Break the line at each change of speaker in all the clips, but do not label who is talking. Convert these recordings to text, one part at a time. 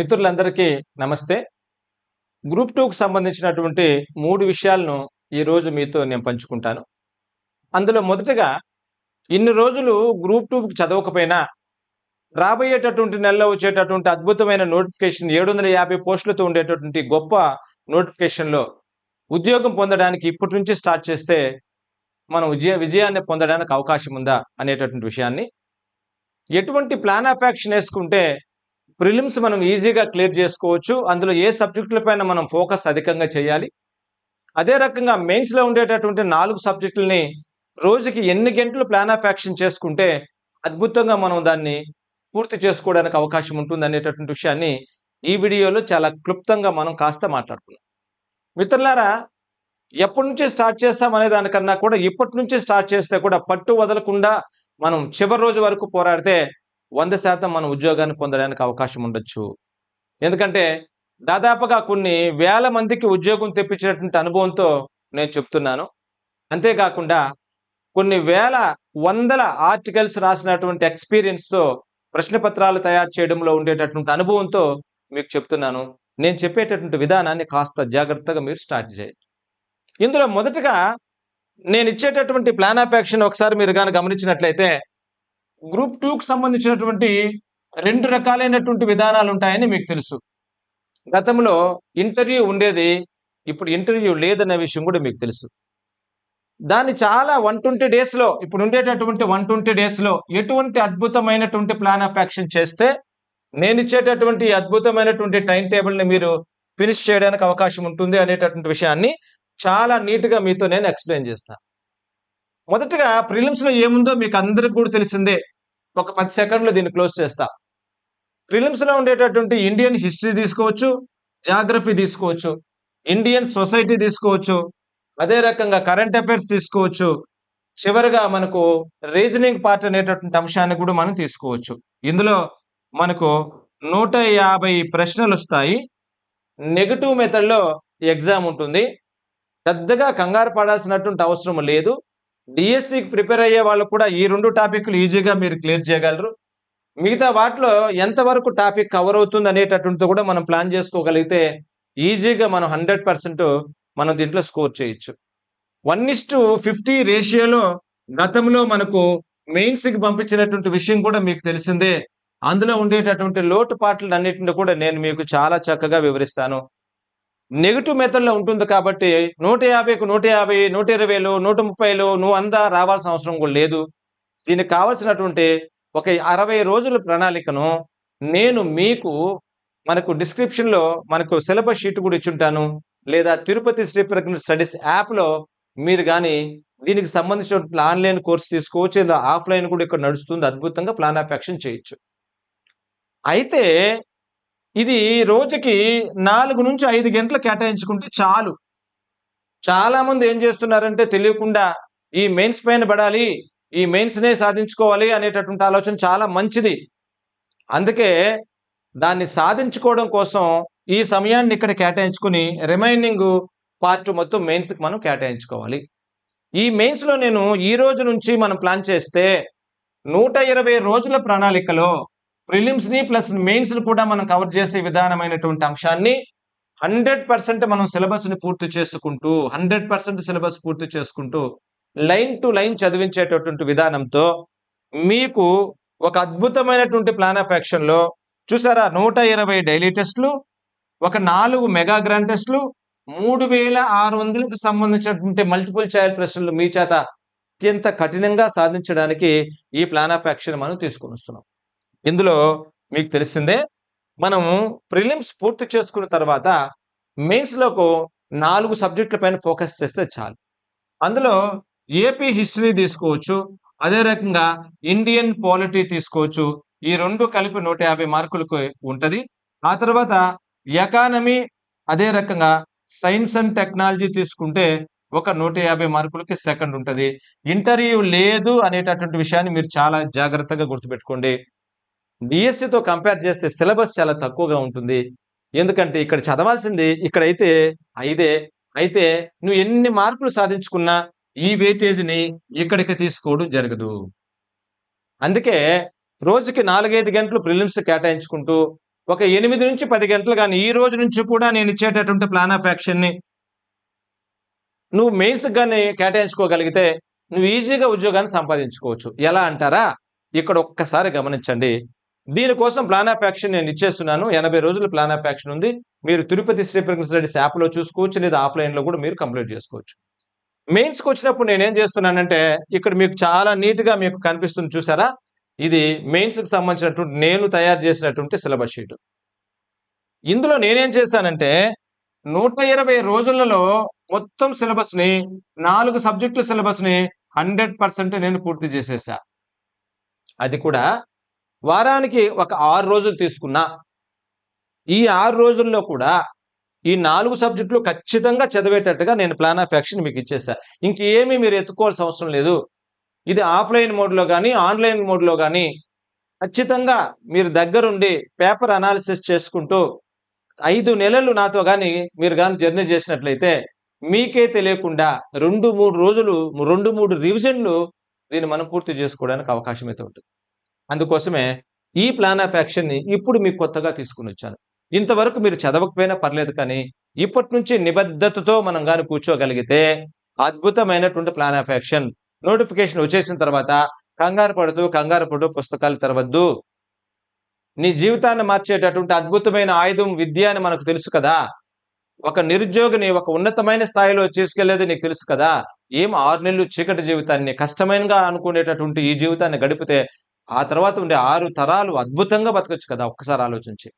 మిత్రులందరికీ నమస్తే. గ్రూప్ 2కి సంబంధించినటువంటి 3 విషయాలను ఈరోజు మీతో నేను పంచుకుంటాను. అందులో మొదటగా ఇన్ని రోజులు గ్రూప్ 2కి చదవకపోయినా రాబోయేటటువంటి నెలలో వచ్చేటటువంటి అద్భుతమైన నోటిఫికేషన్ 750 పోస్టులతో ఉండేటటువంటి గొప్ప నోటిఫికేషన్‌లో ఉద్యోగం పొందడానికి ఇప్పటి నుంచి స్టార్ట్ చేస్తే మనం విజయాన్ని పొందడానికి అవకాశం ఉందా అనేటటువంటి విషయాన్ని, ఎటువంటి ప్లాన్ ఆఫ్ యాక్షన్ యేసుకుంటే ప్రిలిమ్స్ మనం ఈజీగా క్లియర్ చేసుకోవచ్చు. అందులో ఏ సబ్జెక్టుల పైన మనం ఫోకస్ అధికంగా చేయాలి. అదే రకంగా మెయిన్స్‌లో ఉండేటటువంటి 4 సబ్జెక్టులని రోజుకి ఎన్ని గంటలు ప్లాన్ ఆఫ్ యాక్షన్ చేసుకుంటే అద్భుతంగా మనం దాన్ని పూర్తి చేసుకోవడానికి అవకాశం ఉంటుందనేటటువంటి విషయాన్ని ఈ వీడియోలో చాలా క్లుప్తంగా మనం కాస్త మాట్లాడుకుందాం. మిత్రులారా, ఎప్పటి నుంచి స్టార్ట్ చేస్తాం అనే దానికన్నా కూడా ఇప్పటి నుంచి స్టార్ట్ చేస్తే కూడా పట్టు వదలకుండా మనం చివరి రోజు వరకు పోరాడితే 100% మనం ఉద్యోగాన్ని పొందడానికి అవకాశం ఉండొచ్చు. ఎందుకంటే దాదాపుగా కొన్ని వేల మందికి ఉద్యోగం తెప్పించినటువంటి అనుభవంతో నేను చెప్తున్నాను. అంతేకాకుండా కొన్ని వేల, వందల ఆర్టికల్స్ రాసినటువంటి ఎక్స్‌పీరియన్స్‌తో ప్రశ్న పత్రాలు తయారు చేయడంలో ఉండేటటువంటి అనుభవంతో మీకు చెప్తున్నాను. నేను చెప్పేటటువంటి విధానాన్ని కాస్త జాగ్రత్తగా మీరు స్టార్ట్ చేయండి. ఇందులో మొదటగా నేనిచ్చేటటువంటి ప్లాన్ ఆఫ్ యాక్షన్ ఒకసారి మీరు గాని గమనించినట్లయితే గ్రూప్ 2కి సంబంధించినటువంటి 2 రకాలైనటువంటి విధానాలుంటాయని మీకు తెలుసు. గతంలో ఇంటర్వ్యూ ఉండేది. ఇప్పుడు ఇంటర్వ్యూ లేదన్న విషయం కూడా మీకు తెలుసు. దాన్ని చాలా 120 డేస్‌లో ఇప్పుడుండేటటువంటి 120 డేస్‌లో ఎటువంటి అద్భుతమైనటువంటి ప్లాన్ ఆఫ్ యాక్షన్ చేస్తే నేనిచ్చేటటువంటి అద్భుతమైనటువంటి టైమ్ టేబుల్‌ని మీరు ఫినిష్ చేయడానికి అవకాశం ఉంటుంది అనేటటువంటి విషయాన్ని చాలా నీట్‌గా మీతో నేను ఎక్స్‌ప్లెయిన్ చేస్తా. మొదటగా ప్రిలిమ్స్‌లో ఏముందో మీకు అందరికి కూడా తెలిసిందే. ఒక 10 సెకండ్‌లో దీన్ని క్లోజ్ చేస్తా. ప్రిలిమ్స్‌లో ఉండేటటువంటి ఇండియన్ హిస్టరీ తీసుకోవచ్చు, జాగ్రఫీ తీసుకోవచ్చు, ఇండియన్ సొసైటీ తీసుకోవచ్చు, అదే రకంగా కరెంట్ అఫైర్స్ తీసుకోవచ్చు. చివరగా మనకు రీజనింగ్ పార్ట్ అనేటటువంటి అంశాన్ని కూడా మనం తీసుకోవచ్చు. ఇందులో మనకు 150 ప్రశ్నలొస్తాయి. నెగెటివ్ మెథడ్‌లో ఎగ్జామ్ ఉంటుంది. పెద్దగా కంగారు పడాల్సినటువంటి అవసరం లేదు. డీఎస్సీకి ప్రిపేర్ అయ్యే వాళ్ళు కూడా ఈ 2 టాపిక్‌లు ఈజీగా మీరు క్లియర్ చేయగలరు. మిగతా వాటిలో ఎంతవరకు టాపిక్ కవర్ అవుతుంది అనేటటువంటిది కూడా మనం ప్లాన్ చేసుకోగలిగితే ఈజీగా మనం 100% మనం దీంట్లో స్కోర్ చేయొచ్చు. 1:50 రేషియోలో గతంలో మనకు మెయిన్స్‌కి పంపించినటువంటి విషయం కూడా మీకు తెలిసిందే. అందులో ఉండేటటువంటి లోటుపాట్లన్నిటిని కూడా నేను మీకు చాలా చక్కగా వివరిస్తాను. నెగెటివ్ మెథడ్‌లో ఉంటుంది కాబట్టి 150కి 150, 120లో, 130లో నువ్వు 100 రావాల్సిన అవసరం కూడా లేదు. దీనికి కావాల్సినటువంటి ఒక 60 రోజుల ప్రణాళికను నేను మీకు మనకు డిస్క్రిప్షన్‌లో మనకు సిలబస్ షీట్ కూడా ఇచ్చుంటాను. లేదా తిరుపతి శ్రీ ప్రజ్ఞ స్టడీస్ యాప్‌లో మీరు గాని దీనికి సంబంధించినటువంటి ఆన్‌లైన్ కోర్స్ తీసుకోవచ్చు. లేదా ఆఫ్‌లైన్ కూడా ఇక్కడ నడుస్తుంది. అద్భుతంగా ప్లాన్ ఆఫ్ యాక్షన్ చేయొచ్చు. అయితే ఇది రోజుకి 4-5 గంటలు కేటాయించుకుంటే చాలు. చాలామంది ఏం చేస్తున్నారంటే తెలియకుండా ఈ మెయిన్స్ పైన పడాలి, ఈ మెయిన్స్‌నే సాధించుకోవాలి అనేటటువంటి ఆలోచన చాలా మంచిది. అందుకే దాన్ని సాధించుకోవడం కోసం ఈ సమయాన్ని ఇక్కడ కేటాయించుకొని రిమైనింగ్ పార్ట్ మొత్తం మెయిన్స్‌కి మనం కేటాయించుకోవాలి. ఈ మెయిన్స్‌లో నేను ఈ రోజు నుంచి మనం ప్లాన్ చేస్తే 120 రోజుల ప్రణాళికలో ప్రిలిమ్స్‌ని ప్లస్ మెయిన్స్‌ని కూడా మనం కవర్ చేసే విధానమైనటువంటి అంశాన్ని 100% మనం సిలబస్‌ని పూర్తి చేసుకుంటూ 100% సిలబస్ పూర్తి చేసుకుంటూ లైన్ టు లైన్ చదివించేటటువంటి విధానంతో మీకు ఒక అద్భుతమైనటువంటి ప్లాన్ ఆఫ్ యాక్షన్‌లో చూసారా 120 డైలీ టెస్ట్‌లు, ఒక 4 మెగా గ్రాండ్ టెస్ట్‌లు, 3600కి సంబంధించినటువంటి మల్టిపుల్ చాయిస్ ప్రశ్నలు మీ చేత అత్యంత కఠినంగా సాధించడానికి ఈ ప్లాన్ ఆఫ్ యాక్షన్ మనం తీసుకొనొస్తున్నాం. ఇందులో మీకు తెలిసిందే మనము ప్రిలిమ్స్ పూర్తి చేసుకున్న తర్వాత మెయిన్స్‌లోకి 4 సబ్జెక్టుల పైన ఫోకస్ చేస్తే చాలు. అందులో ఏపీ హిస్టరీ తీసుకోవచ్చు. అదే రకంగా ఇండియన్ పాలిటీ తీసుకోవచ్చు. ఈ 2 కలిపి 150 మార్కులకు ఉంటది. ఆ తర్వాత ఎకానమీ, అదే రకంగా సైన్స్ అండ్ టెక్నాలజీ తీసుకుంటే ఒక 150 మార్కులకి సెకండ్ ఉంటది. ఇంటర్వ్యూ లేదు అనేటటువంటి విషయాన్ని మీరు చాలా జాగ్రత్తగా గుర్తుపెట్టుకోండి. డీఎస్సీతో కంపేర్ చేస్తే సిలబస్ చాలా తక్కువగా ఉంటుంది. ఎందుకంటే ఇక్కడ చదవాల్సింది ఇక్కడైతే 5 అయితే నువ్వు ఎన్ని మార్కులు సాధించుకున్నా ఈ వెయిటేజ్‌ని ఇక్కడికి తీసుకోవడం జరగదు. అందుకే రోజుకి 4, 5 గంటలు ప్రిలిమ్స్ కేటాయించుకుంటూ ఒక 8 నుంచి 10 గంటలు కానీ ఈ రోజు నుంచి కూడా నేను ఇచ్చేటటువంటి ప్లాన్ ఆఫ్ యాక్షన్ని నువ్వు మెయిన్స్కి కానీ కేటాయించుకోగలిగితే నువ్వు ఈజీగా ఉద్యోగాన్ని సంపాదించుకోవచ్చు. ఎలా అంటారా? ఇక్కడ ఒక్కసారి గమనించండి. దీనికోసం ప్లాన్ ఆఫ్ యాక్షన్ నేను ఇచ్చేస్తున్నాను. 80 రోజుల ప్లాన్ ఆఫ్ యాక్షన్ ఉంది. మీరు తిరుపతి శ్రీ ప్రకాశ్ రెడ్డి యాప్లో చూసుకోవచ్చు, లేదా ఆఫ్లైన్లో కూడా మీరు కంప్లీట్ చేసుకోవచ్చు. మెయిన్స్కి వచ్చినప్పుడు నేనేం చేస్తున్నానంటే ఇక్కడ మీకు చాలా నీట్గా మీకు కనిపిస్తుంది చూసారా? ఇది మెయిన్స్కి సంబంధించినటువంటి నేను తయారు చేసినటువంటి సిలబస్ షీట్. ఇందులో నేనేం చేశానంటే 120 రోజులలో మొత్తం సిలబస్ని 4 సబ్జెక్టుల సిలబస్ని 100% నేను పూర్తి చేసేసా. అది కూడా వారానికి ఒక 6 రోజులు తీసుకున్నా. ఈ 6 రోజుల్లో కూడా ఈ 4 సబ్జెక్టులు ఖచ్చితంగా చదివేటట్టుగా నేను ప్లాన్ ఆఫ్ యాక్షన్ మీకు ఇచ్చేసా. ఇంకేమీ మీరు ఎత్తుకోవాల్సిన అవసరం లేదు. ఇది ఆఫ్లైన్ మోడ్లో కానీ ఆన్లైన్ మోడ్లో కానీ ఖచ్చితంగా మీరు దగ్గరుండి పేపర్ అనాలిసిస్ చేసుకుంటూ 5 నెలలు నాతో కానీ మీరు కానీ జర్నీ చేసినట్లయితే మీకే తెలియకుండా 2-3 రోజులు 2-3 రివిజన్లు దీన్ని మనం పూర్తి చేసుకోవడానికి అవకాశం అయితే ఉంటుంది. అందుకోసమే ఈ ప్లాన్ ఆఫ్ యాక్షన్ని ఇప్పుడు మీకు కొత్తగా తీసుకుని వచ్చాను. ఇంతవరకు మీరు చదవకపోయినా పర్లేదు, కానీ ఇప్పటి నుంచి నిబద్ధతతో మనం కానీ కూర్చోగలిగితే అద్భుతమైనటువంటి ప్లాన్ ఆఫ్ యాక్షన్ నోటిఫికేషన్ వచ్చేసిన తర్వాత కంగారు పడుతూ పుస్తకాలు తెరవద్దు. నీ జీవితాన్ని మార్చేటటువంటి అద్భుతమైన ఆయుధం విద్య అని మనకు తెలుసు కదా. ఒక నిరుద్యోగిని ఒక ఉన్నతమైన స్థాయిలో తీసుకెళ్లేది నీకు తెలుసు కదా. 6 నెలలు చీకటి జీవితాన్ని కష్టమైనగా అనుకునేటటువంటి ఈ జీవితాన్ని గడిపితే ఆ తర్వాత ఉండే 6 తరాలు అద్భుతంగా బతకొచ్చు కదా. ఒక్కసారి ఆలోచించి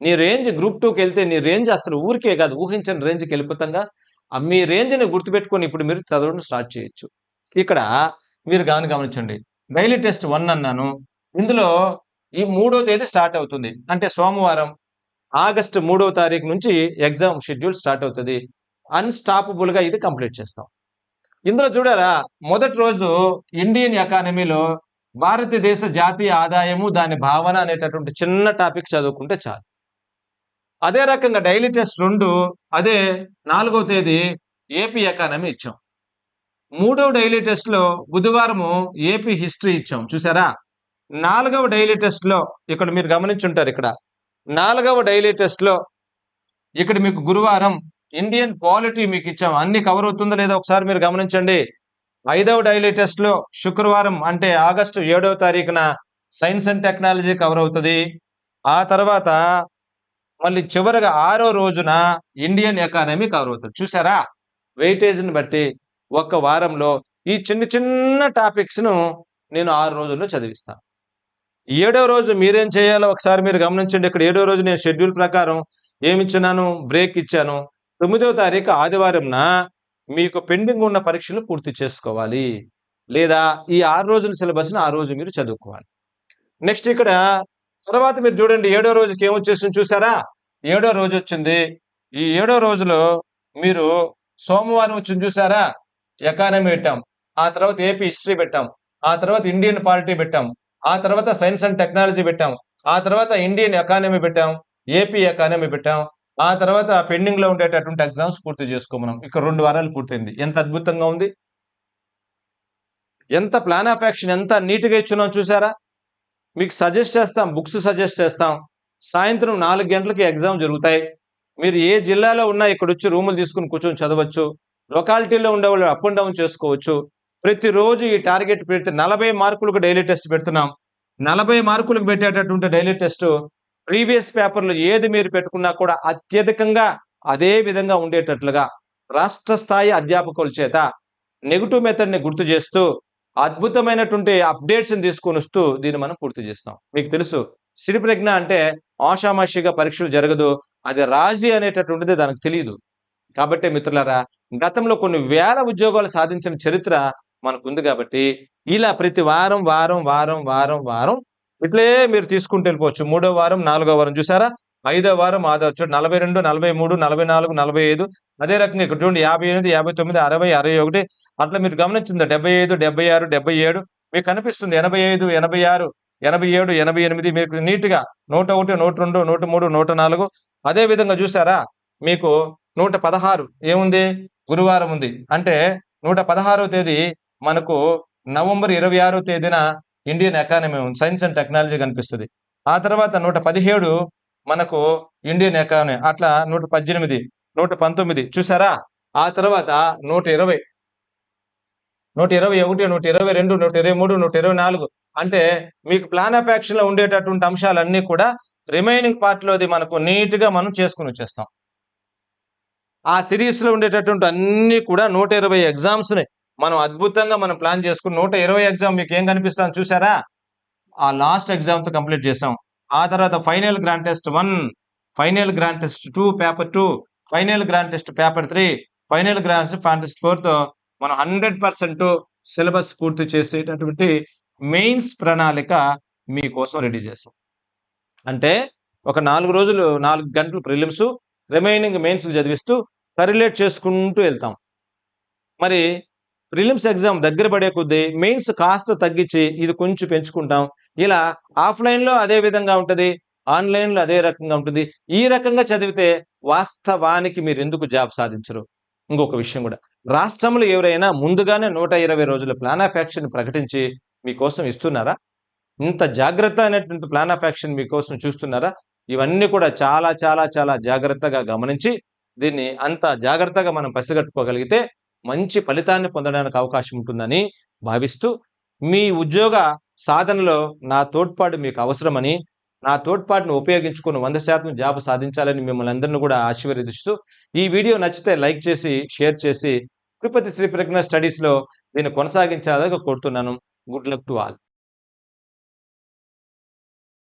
నీ రేంజ్ గ్రూప్ 2కి వెళ్తే నీ రేంజ్ అసలు ఊరికే కాదు, ఊహించని రేంజ్కి వెళ్ళిపోతాంగా. మీ రేంజ్ని గుర్తుపెట్టుకొని ఇప్పుడు మీరు చదవడం స్టార్ట్ చేయొచ్చు. ఇక్కడ మీరు గమనించండి. డైలీ టెస్ట్ 1 అన్నాను. ఇందులో ఈ 3వ తేదీ స్టార్ట్ అవుతుంది. అంటే సోమవారం ఆగస్టు 3వ తారీఖు నుంచి ఎగ్జామ్ షెడ్యూల్ స్టార్ట్ అవుతుంది. అన్స్టాపబుల్గా ఇది కంప్లీట్ చేస్తాం. ఇందులో చూడారా, మొదటి రోజు ఇండియన్ ఎకానమీలో భారతదేశ జాతీయ ఆదాయము దాని భావన అనేటటువంటి చిన్న టాపిక్ చదువుకుంటే చాలు. అదే రకంగా డైలీ టెస్ట్ 2 అదే 4వ తేదీ ఏపీ ఎకానమీ ఇచ్చాం. 3వ డైలీ టెస్ట్ లో బుధవారము ఏపీ హిస్టరీ ఇచ్చాం చూసారా. 4వ డైలీ టెస్ట్ లో ఇక్కడ మీరు గమనించుంటారు. ఇక్కడ 4వ డైలీ టెస్ట్ లో ఇక్కడ మీకు గురువారం ఇండియన్ పాలిటీ మీకు ఇచ్చాం. అన్ని కవర్ అవుతుందో లేదో ఒకసారి మీరు గమనించండి. 5వ డైలీ టెస్ట్ లో శుక్రవారం అంటే ఆగస్టు 7వ తారీఖున సైన్స్ అండ్ టెక్నాలజీ కవర్ అవుతుంది. ఆ తర్వాత మళ్ళీ చివరిగా 6వ రోజున ఇండియన్ ఎకానమీ కవర్ అవుతుంది. చూసారా, వెయిటేజ్ని బట్టి ఒక్క వారంలో ఈ చిన్న చిన్న టాపిక్స్ ను నేను 6 రోజుల్లో చదివిస్తాను. 7వ రోజు మీరేం చేయాలో ఒకసారి మీరు గమనించండి. ఇక్కడ 7వ రోజు నేను షెడ్యూల్ ప్రకారం ఏమిచ్చున్నాను, బ్రేక్ ఇచ్చాను. 9వ తారీఖు ఆదివారంన మీకు పెండింగ్ ఉన్న పరీక్షలు పూర్తి చేసుకోవాలి, లేదా ఈ 6 రోజుల సిలబస్ని ఆ రోజు మీరు చదువుకోవాలి. నెక్స్ట్ ఇక్కడ తర్వాత మీరు చూడండి, 7వ రోజుకి ఏమొచ్చేసింది చూసారా. 7వ రోజు వచ్చింది. ఈ 7వ రోజులో మీరు సోమవారం వచ్చింది చూసారా, ఎకానమీ పెట్టాం, ఆ తర్వాత ఏపీ హిస్టరీ పెట్టాం, ఆ తర్వాత ఇండియన్ పాలిటీ పెట్టాం, ఆ తర్వాత సైన్స్ అండ్ టెక్నాలజీ పెట్టాం, ఆ తర్వాత ఇండియన్ ఎకానమీ పెట్టాం, ఏపీ ఎకానమీ పెట్టాం, ఆ తర్వాత పెండింగ్ లో ఉండేటటువంటి ఎగ్జామ్స్ పూర్తి చేసుకోమన్నాం. ఇక్కడ 2 వారాలు పూర్తయింది. ఎంత అద్భుతంగా ఉంది, ఎంత ప్లాన్ ఆఫ్ యాక్షన్ ఎంత నీట్గా ఇచ్చున్నాం చూసారా. మీకు సజెస్ట్ చేస్తాం, బుక్స్ సజెస్ట్ చేస్తాం. సాయంత్రం 4 గంటలకి ఎగ్జామ్ జరుగుతాయి. మీరు ఏ జిల్లాలో ఉన్నా ఇక్కడ వచ్చి రూములు తీసుకుని కూర్చొని చదవచ్చు. లొకాలిటీలో ఉండే వాళ్ళు అప్ అండ్ డౌన్ చేసుకోవచ్చు. ప్రతిరోజు ఈ టార్గెట్ పెడితే 40 మార్కులకు డైలీ టెస్ట్ పెడుతున్నాం. 40 మార్కులకు పెట్టేటటువంటి డైలీ టెస్ట్ ప్రీవియస్ పేపర్లు ఏది మీరు పెట్టుకున్నా కూడా అత్యధికంగా అదే విధంగా ఉండేటట్లుగా రాష్ట్ర స్థాయి అధ్యాపకుల చేత నెగిటివ్ మెథడ్ని గుర్తు చేస్తూ అద్భుతమైనటువంటి అప్డేట్స్ని తీసుకొని వస్తూ దీన్ని మనం పూర్తి చేస్తాం. మీకు తెలుసు, సిరి ప్రజ్ఞ అంటే ఆషామాషిగా పరీక్షలు జరగదు, అది రాజీ అనేటటువంటిది దానికి తెలియదు. కాబట్టి మిత్రులారా, గతంలో కొన్ని వేల ఉద్యోగాలు సాధించిన చరిత్ర మనకుంది. కాబట్టి ఇలా ప్రతి వారం వారం వారం వారం వారం ఇట్లే మీరు తీసుకుంటూ వెళ్ళిపోవచ్చు. 3వ వారం 4వ వారం చూసారా, 5వ వారం 42, 43, 44, 45. అదే రకంగా ఇక్కడ చూడండి 58, 59, 60, 61 అట్లా మీరు గమనించింది. 75, 76, 77 మీకు కనిపిస్తుంది. 85, 86, 87, 88 మీకు నీట్గా 101, 102, 103, 104. అదే విధంగా చూసారా, మీకు 116 ఏముంది, గురువారం ఉంది. అంటే 116వ తేదీ మనకు నవంబర్ 26వ తేదీన ఇండియన్ ఎకానమీ ఉంది, సైన్స్ అండ్ టెక్నాలజీ కనిపిస్తుంది. ఆ తర్వాత 117 మనకు ఇండియన్ ఎకానమీ అట్లా 118, 119 చూసారా? ఆ తర్వాత 120, 121, 122, 123, 124 అంటే మీకు ప్లాన్ ఆఫ్ యాక్షన్ లో ఉండేటటువంటి అంశాలన్నీ కూడా రిమైనింగ్ పార్ట్ లోది మనకు నీట్ గా మనం చేసుకుని వచ్చేస్తాం. ఆ సిరీస్ లో ఉండేటటువంటి అన్ని కూడా 120 ఎగ్జామ్స్ ని మనం అద్భుతంగా మనం ప్లాన్ చేసుకుని 120 ఎగ్జామ్ మీకు ఏం కనిపిస్తాను చూసారా? ఆ లాస్ట్ ఎగ్జామ్ తో కంప్లీట్ చేసాం. ఆ తర్వాత final grand test 1, final grand test 2 paper 2, final grand test paper 3, final grand test 4 తో మనం 100% సిలబస్ పూర్తి చేసేటటువంటి మెయిన్స్ ప్రణాళిక మీకోసం రెడీ చేసాం. అంటే ఒక 4 రోజులు 4 గంటలు ప్రిలిమ్స్, రిమైనింగ్ మెయిన్స్ చదివిస్తూ కరిలేట్ చేసుకుంటూ వెళ్తాం. మరి ప్రిలిమ్స్ ఎగ్జామ్ దగ్గర పడే కొద్దీ మెయిన్స్ కాస్త తగ్గించి ఇది కొంచెం పెంచుకుంటాం. ఇలా ఆఫ్లైన్లో అదే విధంగా ఉంటుంది, ఆన్లైన్లో అదే రకంగా ఉంటుంది. ఈ రకంగా చదివితే వాస్తవానికి మీరు ఎందుకు జాబ్ సాధించరు? ఇంకొక విషయం కూడా, రాష్ట్రంలో ఎవరైనా ముందుగానే 120 రోజుల ప్లాన్ ఆఫ్ యాక్షన్ ప్రకటించి మీకోసం ఇస్తున్నారా? ఇంత జాగ్రత్త అనేటువంటి ప్లాన్ ఆఫ్ యాక్షన్ మీకోసం చూస్తున్నారా? ఇవన్నీ కూడా చాలా చాలా చాలా జాగ్రత్తగా గమనించి దీన్ని అంత జాగ్రత్తగా మనం పసిగట్టుకోగలిగితే మంచి ఫలితాన్ని పొందడానికి అవకాశం ఉంటుందని భావిస్తూ, మీ ఉద్యోగ సాధనలో నా తోడ్పాటు మీకు అవసరమని, నా తోడ్పాటును ఉపయోగించుకొని 100% జాబ్ సాధించాలని మిమ్మల్ని అందరిని కూడా ఆశీర్వదిస్తూ, ఈ వీడియో నచ్చితే లైక్ చేసి, షేర్ చేసి, తిరుపతి శ్రీ ప్రజ్ఞ స్టడీస్‌లో దీన్ని కొనసాగించాలని కోరుతున్నాను. Good luck to all.